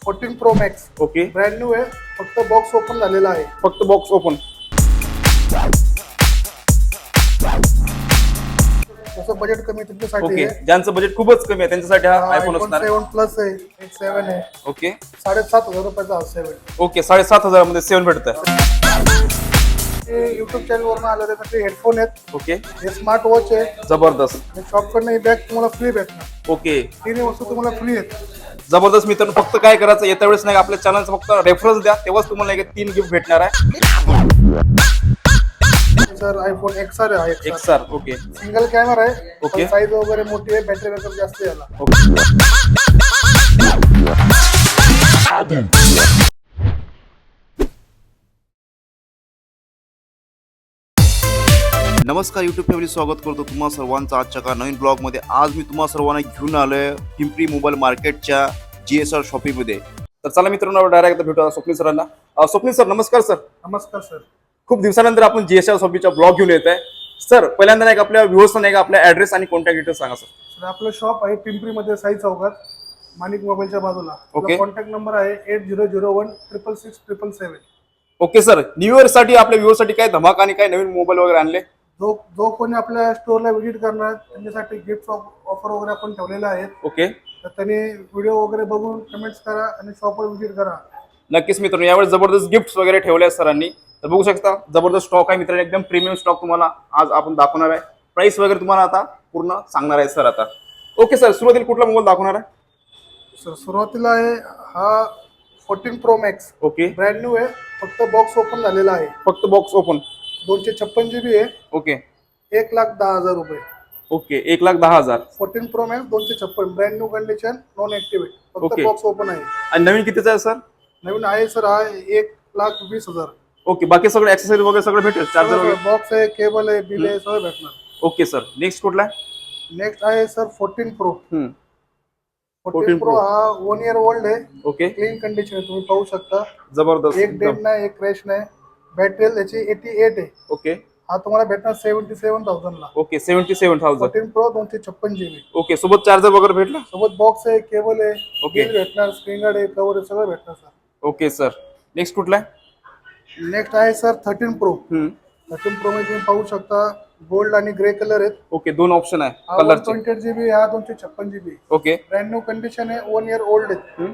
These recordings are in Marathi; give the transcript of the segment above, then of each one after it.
14 pro max okay, brand new आहे. फक्त बॉक्स ओपन झालेला आहे. फक्त बॉक्स ओपन. जसं बजेट कमी आहे तुमच्यासाठी ओके, आहे. ज्यांचं बजेट खूपच कमी आहे त्यांच्यासाठी हा आयफोन iPhone असणार आहे. 7 प्लस आहे. 7 आहे. ओके 7,500 रुपयाचा हा 7. ओके, 7,500 मध्ये 7 भेटतं. हे युट्यूब चॅनल वरून आलं त्यासाठी हेडफोन आहेत. ओके, हे स्मार्ट वॉच आहे. जबरदस्त. शॉपकडनं ही बॅग तुम्हाला फ्री भेटणार. ओके, तिन्ही वस्तू तुम्हाला फ्री आहेत. जबरदस्त मित्रांनो. फक्त काय करायचं, येत्या वेळेस नाही का आपल्या चॅनलचा फक्त रेफरन्स द्या, तेव्हाच तुम्हाला नाही का 3 गिफ्ट भेटणार आहे. सर आयफोन XR आहे. हा XR XR. Okay single camera आहे. ओके. साईज वगैरे मोठी आहे. बॅटरी बॅकअप जास्त आहे याला. ओके. नमस्कार यूट्यूब फॅमिली, स्वागत करतो तुम्हा सर्वांचं आजच्या का नवीन ब्लॉगमध्ये. आज मी तुम्हा सर्वांना घेऊन आलोय पिंपरी मोबाईल मार्केटच्या GSR शॉपीमध्ये. तर चला मित्रांनो, डायरेक्ट भेटूया स्वप्नील सरांना. स्वप्नील सर, नमस्कार सर. नमस्कार सर. खूप दिवसानंतर आपण GSR शॉपीचा ब्लॉग घेऊन येत आहे. सर, पहिल्यांदा नाही का आपल्या व्ह्यूअर्सना नाही का आपला ऍड्रेस आणि कॉन्टॅक्ट डिटेल्स सांगा सर. सर आपलं शॉप आहे पिंपरीमध्ये, साई चौकात, माणिक मोबाईलच्या बाजूला. ओके. कॉन्टॅक्ट नंबर आहे 8001 ओके सर, न्यू इयर साठी आपल्या व्ह्यूअर्ससाठी काय धमाका आणि काय नवीन मोबाईल वगैरे आणले? जो कोणी आपल्या स्टोअरला व्हिजिट करणार त्यांच्यासाठी गिफ्ट ऑफर वगैरे आपण ठेवलेले आहेत. ओके, तर त्यांनी व्हिडिओ वगैरे बघून कमेंट्स करा आणि शॉपवर व्हिजिट करा. नक्कीच मित्रांनो, यावेळेस जबरदस्त गिफ्ट वगैरे ठेवले आहेत सरांनी. तर बघू शकता, जबरदस्त स्टॉक आहे मित्रांनो, एकदम प्रीमियम स्टॉक तुम्हाला आज आपण दाखवणार आहे. प्राइस वगैरे तुम्हाला आता पूर्ण सांगणार आहे सर आता. ओके सर, सुरुवातीला कुठला मोबाईल दाखवणार आहे? सर सुरुवातीला आहे हा 14 pro max. Okay, brand new आहे. फक्त बॉक्स ओपन झालेला आहे. फक्त बॉक्स ओपन. 256 GB आहे. ओके 1,10,000 रुपये. Okay, 1,10,000. 14 pro max 256 brand new condition, non activate. फक्त ओके. बॉक्स ओपन आहे. आणि नवीन कितीचा आहे सर? नवीन आहे सर हा 1,20,000. ओके, बाकी सगळं ऍक्सेसरी वगैरे सगळं भेटेल, चार्जर वगैरे? बॉक्स आहे, केबल आहे, बिल आहे, सगळं भेटणार. ओके सर, नेक्स्ट कुठला आहे? नेक्स्ट आहे सर 14 प्रो. 14 14 प्रो हा 1 इयर ओल्ड आहे. ओके, क्लीन कंडिशन आहे, तुम्ही पाहू शकता. जबरदस्त एक डेट नाही, एक क्रॅश नाही. बॅटरी याची 88 आहे. ओके हा तुम्हाला भेटणार 77,000 ला. ओके, 77,000. 14 pro 256 GB. ओके, सोबत चार्जर वगैरे भेटला? सोबत बॉक्स आहे, केबल आहे, ओके. बिल भेटणार, स्क्रीन गार्ड आहे, कव्हर आहे, सगळं भेटणार सर. ओके सर, नेक्स्ट कुठला आहे? नेक्स्ट आहे सर 13 प्रो. 13 प्रो मध्ये तुम्ही पाहू शकता, गोल्ड आणि ग्रे कलर आहेत. ओके, दोन ऑप्शन आहे हा कलरचे. 128 GB, हा 256 GB. Okay brand new condition आहे, 1 इयर ओल्ड आहे.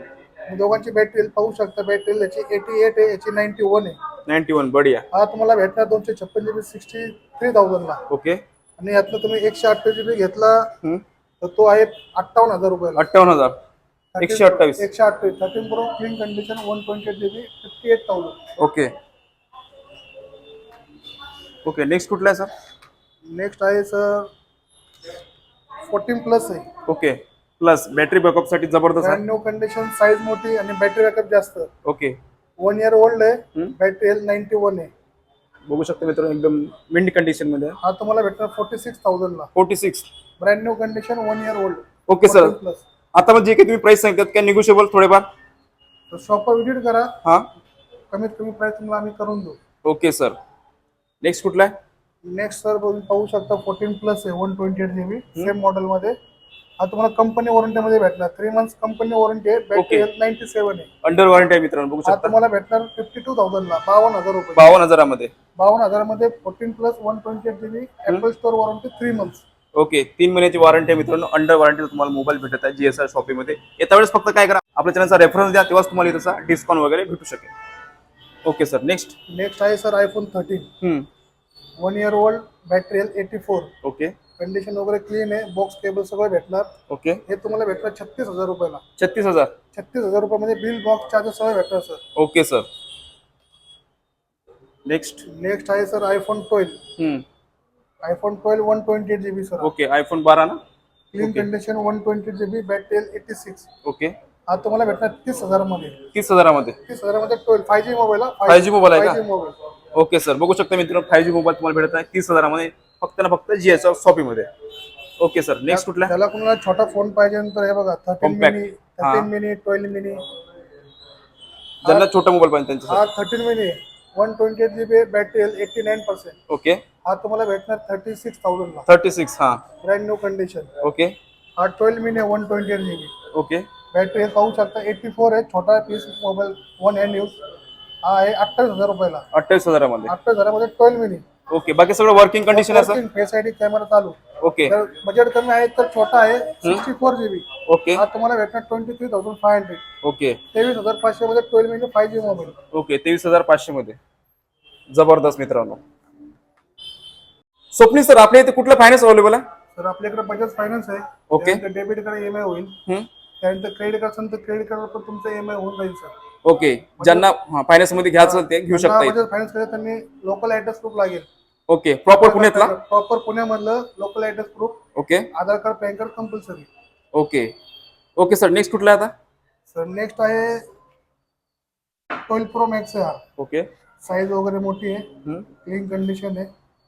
दोघांची बॅटरी पाहू शकता. बॅटरी याची 88 आहे, याची 91 आहे. 91, बढिया. हा तुम्हाला भेटणार 256 GB 63,000 ला. ओके, आणि यातलं तुम्ही 128 GB घेतला तर तो आहे 58,000 रुपयाला. 58,000. 128. 128. 13 pro clean condition, 128 GB 58,000. Okay okay, next कुठला आहे सर? नेक्स्ट आहे सर 14 प्लस आहे. ओके, प्लस बॅटरी बॅकअप साठी जबरदस्त ब्रँड आहे. न्यू कंडिशन, साईज मोठी आणि बॅटरी बॅकअप जास्त. ओके, 1 इयर ओल्ड आहे. बॅटरी 91 आहे. बघू शकता मित्रांनो, एकदम मिंट कंडिशन मध्ये आहे. हा तुम्हाला भेटणार 46,000 ला. 46. Brand new condition, 1 year old. Okay sir, plus. आता मग जे काही तुम्ही प्राइस सांगतात काय निगोशिएबल थोडेफार? तर शॉपवर व्हिजिट करा, हा, कमीत कमी प्राइस तुम्हाला आम्ही करून देऊ. ओके सर, नेक्स्ट कुठला आहे? नेक्स्ट सर पाहू शकता 14 प्लस आहे, 128 GB सेम मॉडेल मध्ये. हा तुम्हाला कंपनी वॉरंटी मध्ये भेटणार. 3 मंथ्स कंपनी वॉरंटी आहे. बॅटरी हेल्थ 97 आहे. अंडर वॉरंटी आहे मित्रांनो, बघू हा शकता. तुम्हाला भेटणार 52,000 ला, 52,000 रुपये. 52,000 मध्ये. 52,000 मध्ये 14 plus 128 GB apple store warranty 3 months. Okay, 3 महिन्याची वॉरंटी आहे मित्रांनो. अंडर वॉरंटी तुम्हाला मोबाईल भेटत आहे GSR शॉपीमध्ये. येत्या वेळेस फक्त काय करा, आपल्या चॅनलचा रेफरन्स द्या, तेव्हाच तुम्हाला त्याचा डिस्काउंट वगैरे भेटू शकेल. Okay sir, next. नेक्स्ट आहे sir iPhone 13. 1 year old, battery health 84. Okay, condition वगैरे क्लीन आहे. बॉक्स केबल सगळं भेटणार. ओके, हे तुम्हाला भेटणार 36,000 रुपयाला. 36,000. 36,000 रुपयामध्ये बिल, बॉक्स, चार्जेस सगळं भेटणार sir. Okay sir, next. Next आहे sir iPhone 12. IPhone 12 128 GB sir. Okay, iPhone 12 ना? Clean condition, 128 GB battery health 86. Okay, हा तुम्हाला भेटणार 30,000 मध्ये. 30,000 मध्ये. 30,000 मध्ये 12 5G मोबाईल. 5G मोबाईल आहे का? 5G mobile. ओके सर, बघू शकता मित्रांनो, 5G मोबाईल तुम्हाला भेटत आहे 30,000 मध्ये, फक्त ना फक्त GSR शॉपीमध्ये. ओके सर, नेक्स्ट कुठला? त्याला कोणाला छोटा फोन पाहिजे तर हे बघा 13 Compact. Mini, 13 mini, 12 mini. ज्यांना छोटा मोबाईल पाहिजे त्यांच्यासाठी. हा 13 mini 128 GB battery health 89%. Okay, हा तुम्हाला भेटणार 36,000 ला. 36. हा, ब्रँड न्यू कंडिशन. ओके हा 12 मिनी 128 GB. ओके, बॅटरी पाहू शकता 84 आहे, छोटा piece mobile, one hand use. हा आहे 28,000 रुपयाला. 28,000 मध्ये. 28,000 मध्ये 12 मिनी. ओके, बाकी सगळं वर्किंग कंडिशन असं. वर्किंग, फेस आयडी कॅमेरा चालू. ओके जर बजेट कमी आहे तर छोटा आहे 64 GB. ओके हा तुम्हाला भेटणार 23,500. ओके 23,500 मध्ये 12 मिनी 5G मोबाईल. ओके 23,500 मध्ये. जबरदस्त मित्रांनो. स्वप्नील सर, आपल्या इथे कुठलं फायनान्स अवेलेबल आहे? तर आपल्याकडे बजाज फायनान्स आहे. ओके. डेबिट कार्ड EMI होईल. त्यानंतर क्रेडिट कार्ड असेल तर क्रेडिट कार्डवर पण तुमचं EMI होऊन जाईल सर. ओके, ज्यांना फायनान्स मध्ये घ्यायचं ते घेऊ शकता. बजाज फायनान्स कडे त्यांनी लोकल ऍड्रेस प्रूफ लागेल. ओके, प्रॉपर पुण्यातला. प्रॉपर पुण्यामधलं local address proof. Okay, Aadhaar card, PAN card compulsory. Okay okay sir, next कुठला आहे आता? सर नेक्स्ट आहे 12 Pro Max आहे. हा ओके साईज वगैरे मोठी आहे, क्लीन कंडिशन आहे,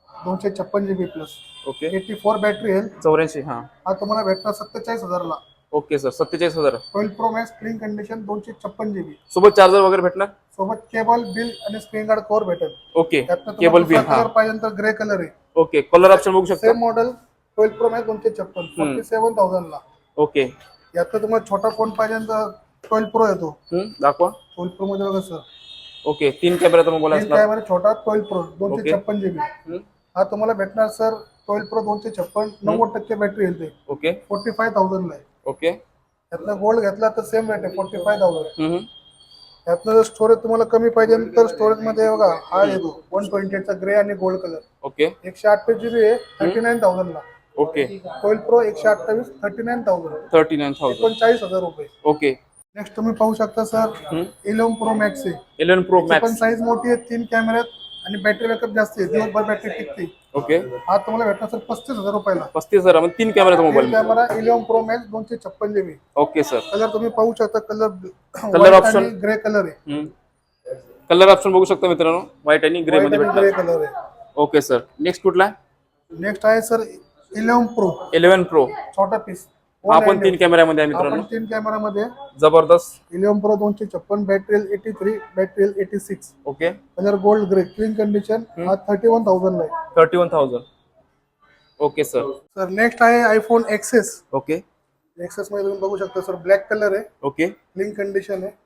256 GB प्लस. ओके 84 बॅटरी आहे. 84. हा तुम्हाला भेटणार 47,000 ला. Okay sir, 47,000. 12 Pro Max clean condition, 256 GB. सोबत चार्जर वगैरे भेटणार? सोबत केबल, बिल आणि स्क्रीन गार्ड कव्हर भेटेल. Okay, cable bill. कलर पाहिजे तर ग्रे कलर आहे. ओके, कलर ऑप्शन बघू शकता. सेम मॉडेल 12 Pro Max 256, 47,000 ला. ओके, यात तुम्हाला छोटा फोन पाहिजे तर 12 Pro येतो. दाखवा. 12 Pro मध्ये बघा सर. ओके, 3 कॅमेराचा मोबाईल असणार. कॅमेरा छोटा 12 Pro 256 GB. हा तुम्हाला भेटणार सर 12 Pro 256, 90% बॅटरी येते. ओके 45,000 ला आहे. ओके, यातला गोल्ड घेतला तर सेम रेट आहे 45,000. यातलं जर स्टोरेज तुम्हाला कमी पाहिजे तर स्टोरेज मध्ये बघा हा येतो 128 चा ग्रे आणि गोल्ड कलर. ओके 128 GB आहे 39,000 ला. Okay 12 Pro 128 39,000, 39,000. 39,000 रुपये. ओके, नेक्स्ट तुम्ही पाहू शकता सर 11 Pro Max आहे. 11 Pro पण Max. साईज मोठी आहे, 3 कॅमेऱ्यात आणि बॅटरी बॅकअप जास्त आहे, दिवसभर बॅटरी टिकते. ओके, हा तुम्हाला भेटणार सर 35,000 रुपयाला. 35,000 मध्ये 3 कॅमेराचा mobile. Camera 11 Pro Max 256 GB. Okay sir, colour तुम्ही पाहू शकता, कलर ऑप्शन ग्रे कलर आहे. कलर ऑप्शन बघू शकता मित्रांनो, व्हाईट आणि ग्रे मध्ये ग्रे भेटणार. कलर आहे. ओके सर, नेक्स्ट कुठला आहे? नेक्स्ट आहे सर 11 Pro 11 Pro. छोटा पीस. हा पण 3 कॅमेरामध्ये आहे आपण मित्रांनो. 3 कॅमेरामध्ये. जबरदस्त. 11 Pro 256, battery 83, battery 86. Okay, colour gold grey, clean condition. हा 31,000 ला आहे. 31,000. Okay sir. सर नेक्स्ट आहे आयफोन XS. ओके XS मध्ये तुम्ही बघू शकता सर, ब्लॅक कलर आहे, ओके, क्लीन कंडिशन आहे.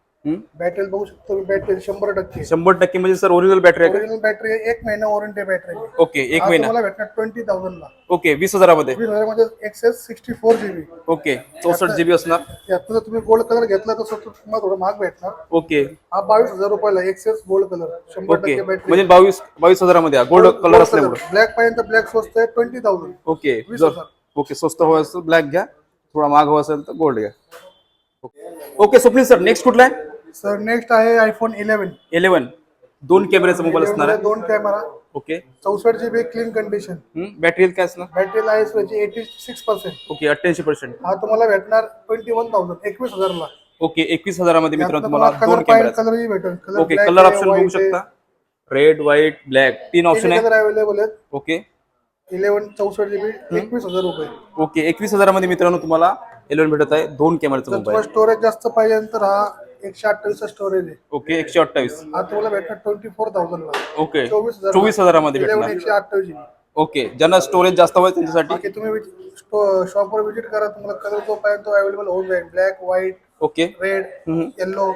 बॅटरी बघू शकता तुम्ही, बॅटरी 100%. 100% म्हणजे सर ओरिजिनल बॅटरी आहे का? ओरिजिनल बॅटरी आहे, 1 महिना वॉरंटी आहे बॅटरी. ओके, 1 महिना. तुम्हाला भेटणार 20,000 ला. ओके, 20,000 मध्ये. 20,000 मध्ये XS 64 GB. ओके, 64 GB असणार. यात जर तुम्ही गोल्ड कलर घेतला तर तुम्हाला थोडं महाग भेटणार. ओके, हा 22,000 रुपयाला XS गोल्ड कलर, 100% बॅटरी. म्हणजे 22,000 मध्ये गोल्ड कलर असल्यामुळे. ब्लॅक पाहिजे तर ब्लॅक स्वस्त आहे 20,000. ओके, 20,000. ओके, स्वस्त हवं असेल ब्लॅक घ्या, थोडा महाग हवा असेल तर गोल्ड घ्या. ओके स्वप्नील सर, नेक्स्ट कुठला आहे? सर नेक्स्ट आहे आयफोन 11. 11. 2 कॅमेराचा मोबाईल असणार आहे. 2 camera. Okay, 64 GB clean condition. Battery काय असणार? बॅटरी आहे त्याची 86%. ओके, 88%. हा तुम्हाला भेटणार 21,000, 21,000 ला. ओके, 21,000 मध्ये मित्रांनो तुम्हाला कलर 2 कॅमेरा. कलरही भेटेल. ओके, कलर ऑप्शन बघू शकता, रेड, व्हाईट, ब्लॅक, 3 ऑप्शन आहे. कलर अवेलेबल आहेत. ओके 11 64 GB 21,000 रुपये. ओके, 21,000 मध्ये मित्रांनो तुम्हाला 11 भेटत आहे, 2 कॅमेराचा जर मोबाईल. तुम्हाला स्टोरेज जास्त पाहिजे तर हा 128 चा स्टोरेज आहे. ओके, 128. हा तुम्हाला भेटणार 24,000 ला. ओके, 24,000 24,000 मध्ये 11 भेटणार. 128 GB. ओके, ज्यांना स्टोरेज जास्त हवं त्यांच्यासाठी. बाकी तुम्ही शॉपवर व्हिजिट करा, तुम्हाला कलर जो पाहिजे तो अवेलेबल होऊन जाईल. Black, white, okay, red, yellow,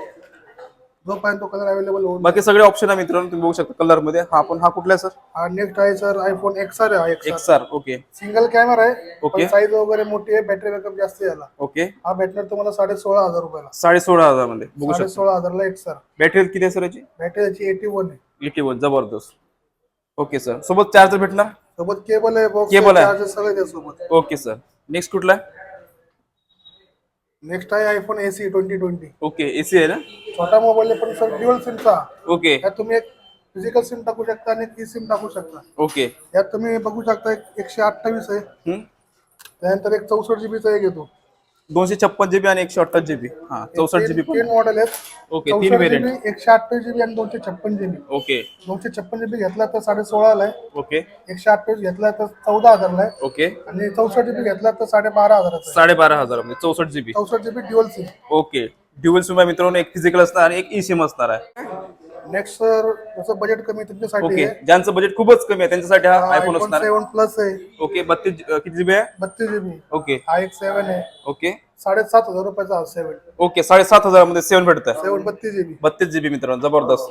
जो पाहिजे तो कलर अवेलेबल होऊन बाकी सगळे ऑप्शन आहे मित्रांनो, तुम्ही बघू शकता कलर मध्ये. हा कुठला आहे सर? हा नेक्स्ट आहे सर आयफोन XR आहे. XR. ओके, सिंगल कॅमेरा आहे, ओके. साईज वगैरे मोठी आहे, बॅटरी बॅकअप जास्त आहे याला. ओके, हा भेटणार तुम्हाला 16,500 रुपयाला. 16,500 मध्ये बघू शकता. 16,500 ला XR. बॅटरी किती आहे सर याची? बॅटरी याची 81 आहे. 81. जबरदस्त. ओके सर, सोबत चार्जर भेटणार? सोबत केबल आहे, बॉक्स केबल आहे. चार्जर सगळे त्यासोबत. ओके सर, नेक्स्ट कुठला आहे? नेक्स्ट आहे आयफोन SE 2020. ओके, एसी आहे ना? छोटा मोबाईल आहे पण सर ड्युअल सिमचा. ओके यात तुम्ही एक फिजिकल सिम टाकू शकता आणि एक सिम टाकू शकता. ओके, यात तुम्ही बघू शकता 128 आहे, त्यानंतर एक 64 GB चा एक येतो. 256 GB आणि 128 GB. हा, 64 GB 3 मॉडेल आहेत. Okay, 3 variant. 128 GB आणि 256 GB. ओके 256 GB घेतला तर 16,500 ला आहे. ओके 128 घेतला तर 14,000 ला आहे. ओके, आणि 64 GB घेतला तर 12,500 चा. 12,500 मध्ये 64 GB. 64 GB dual SIM. Okay, dual SIM आहे मित्रांनो, एक फिजिकल असणार आणि एक ई सिम असणार आहे. नेक्स्ट सर त्याचं बजेट कमी त्यांच्यासाठी ओके, आहे. ज्यांचं बजेट खूपच कमी आहे त्यांच्यासाठी हा आयफोन iPhone असणार आहे. 7 प्लस आहे, ओके, 32 किती जीबी आहे? 32 GB. ओके हा एक 7 आहे, ओके 7,500 रुपयाचा हा 7. ओके, 7,500 मध्ये 7 भेटतं. 7 32 GB. 32 जीबी मित्रांनो, जबरदस्त.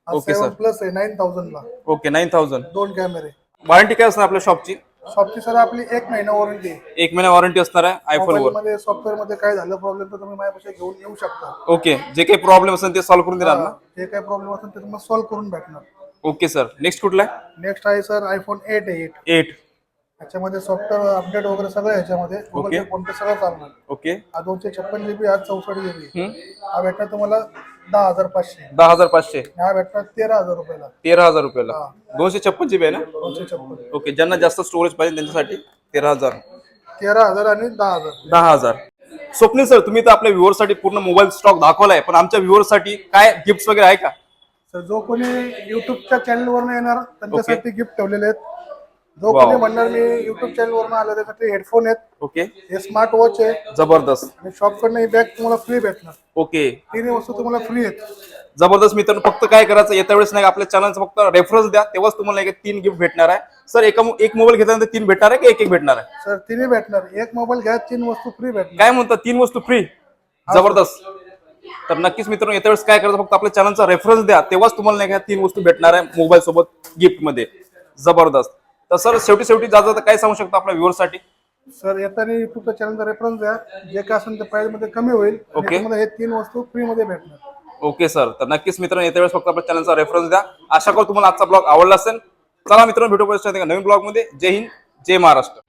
हा ओके 7 सर. प्लस आहे 9,000 ला. ओके 9,000. 2 कॅमेरे. वॉरंटी काय असणार आपल्या शॉपची? शॉपची सर आपली 1 महिना वॉरंटी आहे. 1 महिना वॉरंटी असणार आहे आयफोन वर. मध्ये सॉफ्टवेअर मध्ये काय झालं प्रॉब्लेम तर तुम्ही माझ्यापाशी घेऊन येऊ शकता. ओके, जे काही प्रॉब्लेम असेल ते सॉल्व्ह करून देणार ना? जे काय प्रॉब्लेम असेल ते तुम्हाला सॉल्व्ह करून भेटणार. Okay sir. नेक्स्ट कुठला आहे? नेक्स्ट आहे सर आयफोन 8 आहे 8. 8. याच्यामध्ये सॉफ्टवेअर अपडेट वगैरे सगळं याच्यामध्ये गुगल पे फोन पे सगळं चालणार. ओके. हा 256 GB, हा 64 GB. हम्म. हा भेटणार तुम्हाला 10,500. 10,500. हा भेटणार 13,000 रुपयाला. 13,000 रुपयाला. हा. 256 जीबी आहे ना? 256. ओके, ज्यांना जास्त स्टोरेज पाहिजे त्यांच्यासाठी 13,000. 13,000 आणि 10,000. 10,000. स्वप्नील सर, तुम्ही तर आपल्या व्ह्युअर्स साठी पूर्ण मोबाईल स्टॉक दाखवलाय, पण आमच्या व्ह्युअर्स साठी काय गिफ्ट वगैरे आहे का? तर जो कोणी युट्यूबच्या चॅनल वरनं येणार त्यांच्यासाठी गिफ्ट ठेवलेले आहेत. जो Wow. कोणी म्हणणार मी युट्यूब चॅनल वरनं आलो त्यासाठी हेडफोन आहेत, ओके, हे स्मार्ट वॉच आहे जबरदस्त. आणि शॉपकडनं ही बॅग तुम्हाला फ्री भेटणार. ओके, तिन्ही वस्तू तुम्हाला फ्री आहेत. जबरदस्त मित्रांनो. फक्त काय करायचं, येत्या वेळेस नाही आपल्या चॅनलचा फक्त रेफरन्स द्या, तेव्हाच तुम्हाला एक 3 गिफ्ट भेटणार आहे. सर, एक मोबाईल घेतल्यानंतर 3 भेटणार आहे की एक भेटणार आहे? सर तिन्ही भेटणार. एक मोबाईल घ्या 3 वस्तू फ्री भेटणार. काय म्हणतात, 3 वस्तू फ्री? जबरदस्त. तर नक्कीच मित्रांनो, येत्या वेळेस काय करायचं, फक्त आपल्या चॅनलचा रेफरन्स द्या, तेव्हाच तुम्हाला नाही 3 वस्तू भेटणार आहे मोबाईल सोबत गिफ्ट मध्ये. जबरदस्त. तर सर, शेवटी जाता काय सांगू शकता आपल्या व्ह्युअर्स साठी? सर येताना युट्यूबच्या चॅनलचा रेफरन्स द्या, जे काय असेल ते प्राइस मध्ये कमी होईल आणि ओके. तुम्हाला हे 3 वस्तू फ्री मध्ये भेटणार. ओके सर, तर नक्कीच मित्रांनो येत्या वेळेस फक्त आपल्या चॅनलचा रेफरन्स द्या. आशा करू तुम्हाला आजचा ब्लॉग आवडला असेल. चला मित्रांनो, भेटू नवीन ब्लॉग मध्ये. जय हिंद, जय महाराष्ट्र.